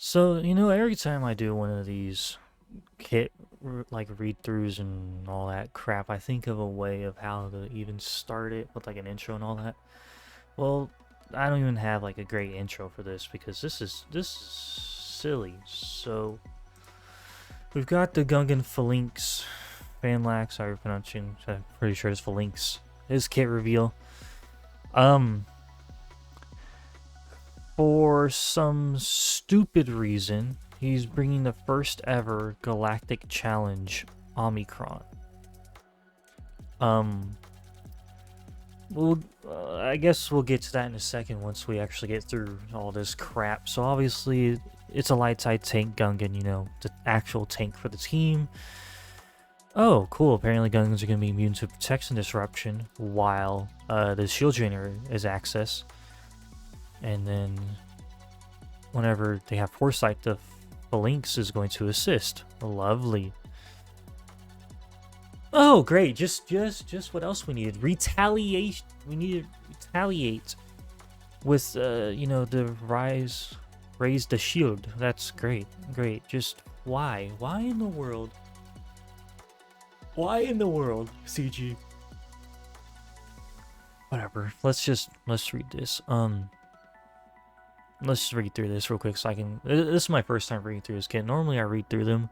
So, every time I do one of these kit like read-throughs and all that crap, I think of a way of how to even start it with like an intro and all that. Well, I don't even have like a great intro for this because this is silly. So, we've got the Gungan Phalanx, sorry for pronouncing, I'm pretty sure it's Phalanx. His kit reveal. Um, For some stupid reason, he's bringing the first ever Galactic Challenge Omicron. Um, I guess we'll get to that in a second once we actually get through all this crap. So obviously, it's a light side tank Gungan, the actual tank for the team. Oh, cool. Apparently Gungans are going to be immune to protection disruption while the shield generator is access. And then whenever they have foresight, the Phalanx is going to assist. Lovely. Oh, great! Just what else we needed? Retaliation. We needed retaliate with the raise the shield. That's great. Great. Just why? Why in the world? Why in the world, CG? Whatever. Let's read this. Let's read through this real quick so I can. This is my first time reading through this kit. Normally I read through them,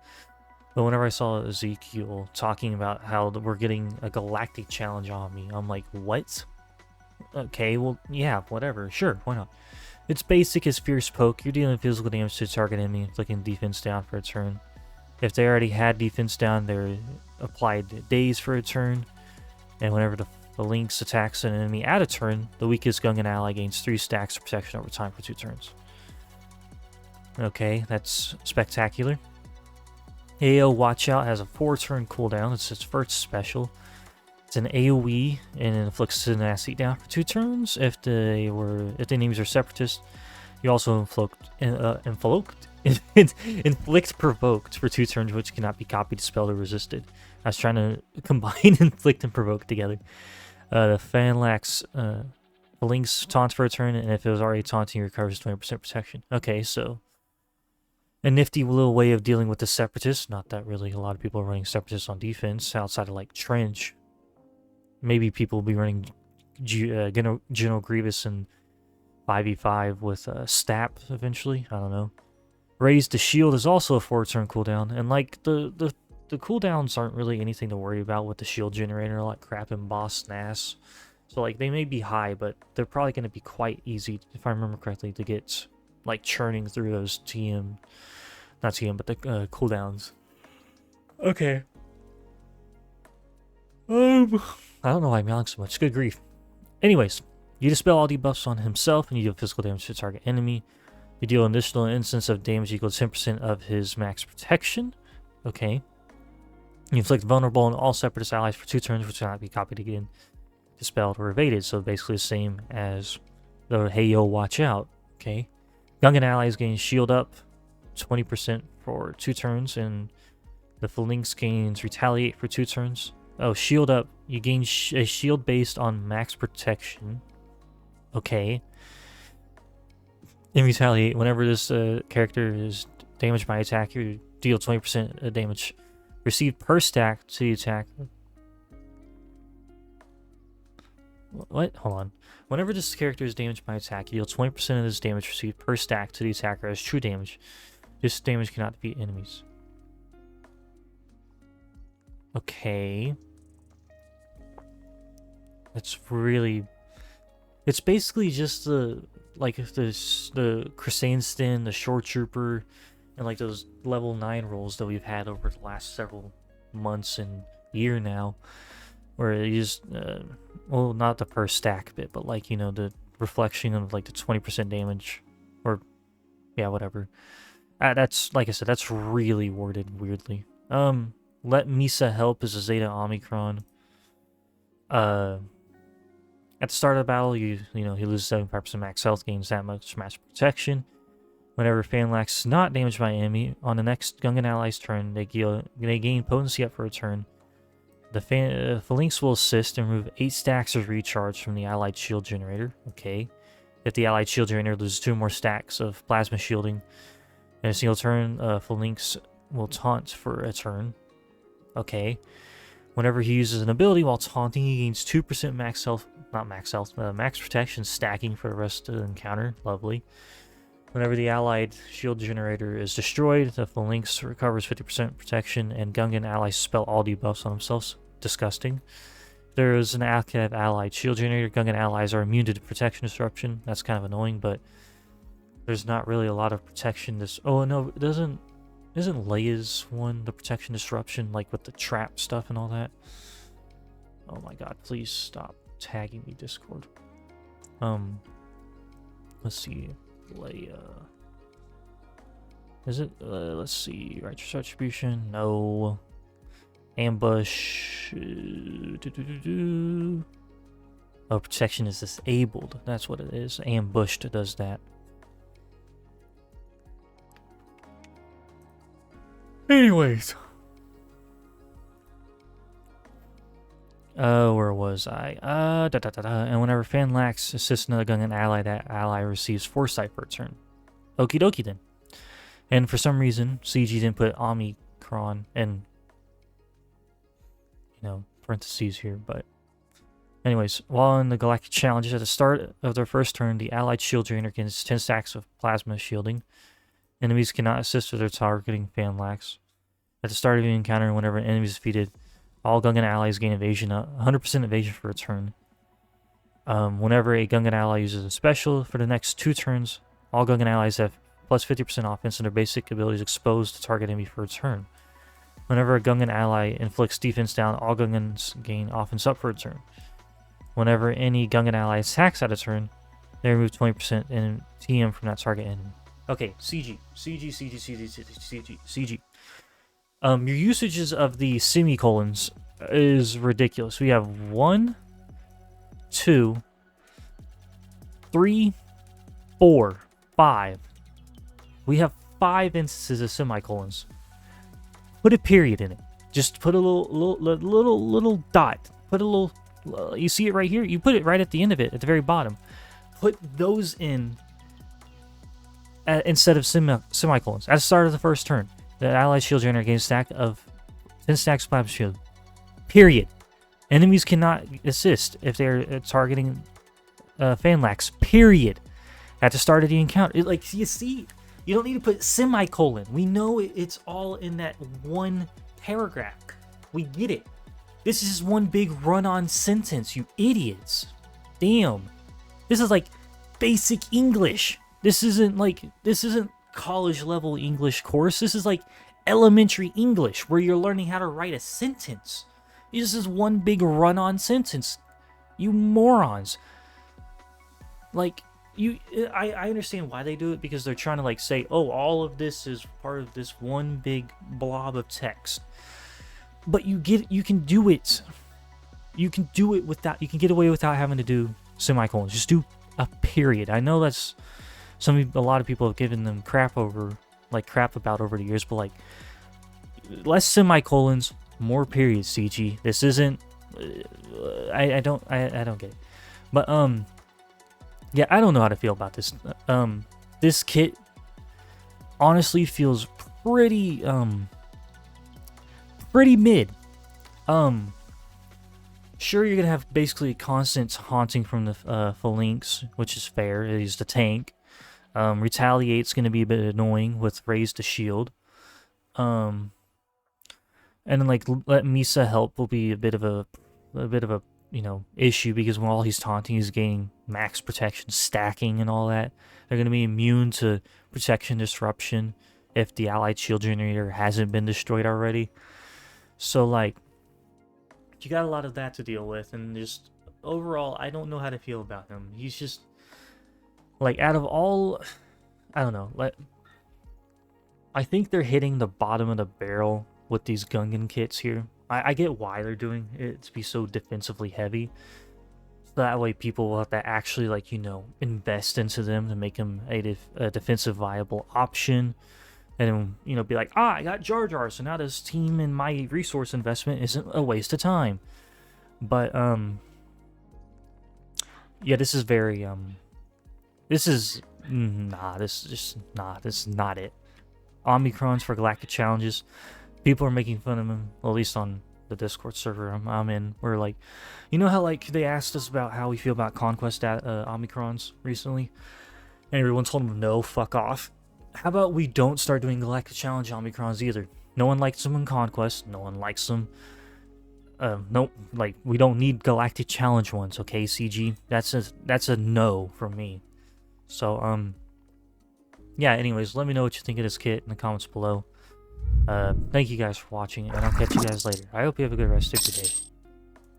but whenever I saw Ezekiel talking about how we're getting a galactic challenge on me, I'm like, what? Okay, well, yeah, whatever. Sure, why not? It's basic as Fierce Poke. You're dealing physical damage to a target enemy, flicking defense down for a turn. If they already had defense down, they're applied daze for a turn. And whenever the Phalanx attacks an enemy at a turn, the weakest Gungan ally gains 3 stacks of protection over time for 2 turns. Okay, that's spectacular. AO Watch Out has a 4-turn cooldown. It's its first special. It's an AoE and it inflicts tenacity down for 2 turns. If the enemies are separatists, you also inflict provoked for 2 turns, which cannot be copied, dispelled, or resisted. I was trying to combine inflict and provoke together. The Phalanx taunts for a turn, and if it was already taunting, recovers 20% protection. Okay, so a nifty little way of dealing with the separatists. Not that really a lot of people are running separatists on defense outside of like Trench. Maybe people will be running General Grievous and 5v5 with Stap eventually. I don't know. Raise the Shield is also a 4-turn cooldown, and like the cooldowns aren't really anything to worry about with the shield generator, like crap and boss NAS. So like they may be high, but they're probably going to be quite easy, if I remember correctly, to get like churning through those not TM, but the cooldowns. Okay. I don't know why I'm yelling so much. Good grief. Anyways, you dispel all debuffs on himself, and you deal physical damage to the target enemy. You deal an additional instance of damage equal to 10% of his max protection. Okay. You inflict vulnerable on all separatist allies for 2 turns, which cannot be copied again, dispelled, or evaded. So basically the same as the Hey Yo Watch Out. Okay. Gungan allies gain shield up 20% for 2 turns, and the Phalanx gains retaliate for 2 turns. Oh, shield up. You gain a shield based on max protection. Okay. In retaliate, whenever this character is damaged by attack, you deal 20% damage received per stack to the attack. What? Hold on. Whenever this character is damaged by attack, you deal 20% of this damage received per stack to the attacker as true damage. This damage cannot defeat enemies. Okay. That's really... It's basically just the Chrysanthemum, the Shore Trooper, and like those level 9 rolls that we've had over the last several months and year now, where you just well, not the per stack bit, but like the reflection of like the 20% damage, or yeah, whatever. That's, like I said, that's really worded weirdly. Let Misa help is a Zeta Omicron. At the start of the battle, he loses 75% max health, gains that much max protection. Whenever Phalanx is not damaged by an enemy, on the next Gungan ally's turn, they gain potency up for a turn. The Phalanx will assist and remove 8 stacks of recharge from the allied shield generator. Okay. If the allied shield generator loses 2 more stacks of plasma shielding, In a single turn, Phalanx will taunt for a turn. Okay. Whenever he uses an ability while taunting, he gains 2% max health, not max health, max protection stacking for the rest of the encounter. Lovely. Whenever the allied shield generator is destroyed, the Phalanx recovers 50% protection, and Gungan allies spell all debuffs on themselves. Disgusting. There is an active allied shield generator. Gungan allies are immune to protection disruption. That's kind of annoying, but there's not really a lot of protection. Oh no, it doesn't. Isn't Leia's one the protection disruption, like with the trap stuff and all that? Oh my god, please stop tagging me, Discord. Let's see. Leia. Is it? Let's see. Righteous Retribution? No. Ambush. Oh, protection is disabled. That's what it is. Ambushed does that. Anyways. Where was I? And whenever Phalanx assists another Gungan ally, that ally receives foresight for a turn. Okie dokie then. And for some reason, CG didn't put Omicron in, parentheses here, but anyways, while in the Galactic challenges at the start of their first turn, the allied shield drainer gains 10 stacks of plasma shielding. Enemies cannot assist with their targeting Phalanx. At the start of the encounter, whenever an enemy is defeated, all Gungan allies gain evasion, 100% evasion for a turn. Whenever a Gungan ally uses a special for the next 2 turns, all Gungan allies have plus 50% offense and their basic abilities exposed to target enemy for a turn. Whenever a Gungan ally inflicts defense down, all Gungans gain offense up for a turn. Whenever any Gungan ally attacks at a turn, they remove 20% and TM from that target enemy. Okay, CG. Your usages of the semicolons is ridiculous. We have 1, 2, 3, 4, 5. We have 5 instances of semicolons. Put a period in it. Just put a little dot. Put a little. You see it right here. You put it right at the end of it, at the very bottom. Put those in instead of semicolons at the start of the first turn. The allied shield generator gains a stack of 10 stacks of plasma shield. Period. Enemies cannot assist if they're targeting Phalanx. Period. At the start of the encounter. You see, you don't need to put semicolon. We know it's all in that one paragraph. We get it. This is just one big run-on sentence, you idiots. Damn. This is like basic English. This isn't college level English course. This is like elementary English where you're learning how to write a sentence. This is one big run-on sentence. You morons. I understand why they do it, because they're trying to say, oh, all of this is part of this one big blob of text. But you can do it. You can do it without, you can get away without having to do semicolons. Just do a period. I know that's a lot of people have given them crap about over the years, but less semicolons, more periods, CG. This isn't I don't get it. But yeah, I don't know how to feel about this. This kit honestly feels pretty mid. Sure, you're gonna have basically constant haunting from the Phalanx, which is fair. He's the tank. Retaliate's gonna be a bit annoying with raise to shield. And then let Misa help will be a bit of a issue, because while he's taunting, he's gaining max protection, stacking, and all that. They're gonna be immune to protection disruption if the allied shield generator hasn't been destroyed already. So you got a lot of that to deal with, and just overall, I don't know how to feel about him. He's just out of all, I don't know. I think they're hitting the bottom of the barrel with these Gungan kits here. I get why they're doing it to be so defensively heavy. So that way people will have to actually invest into them to make them a defensive viable option. And then, be like, I got Jar Jar, so now this team and my resource investment isn't a waste of time. But, yeah, this is very, this is not it. Omicrons for Galactic challenges. People are making fun of him, well, at least on the Discord server I'm in. We're like, you know how like they asked us about how we feel about Conquest Omicrons recently, and everyone told them no, fuck off. How about we don't start doing Galactic Challenge Omicrons either? No one likes them in Conquest. No one likes them. No, like we don't need Galactic Challenge ones, okay, CG? That's a no from me. So yeah. Anyways, let me know what you think of this kit in the comments below. Thank you guys for watching, and I'll catch you guys later. I hope you have a good rest of your day.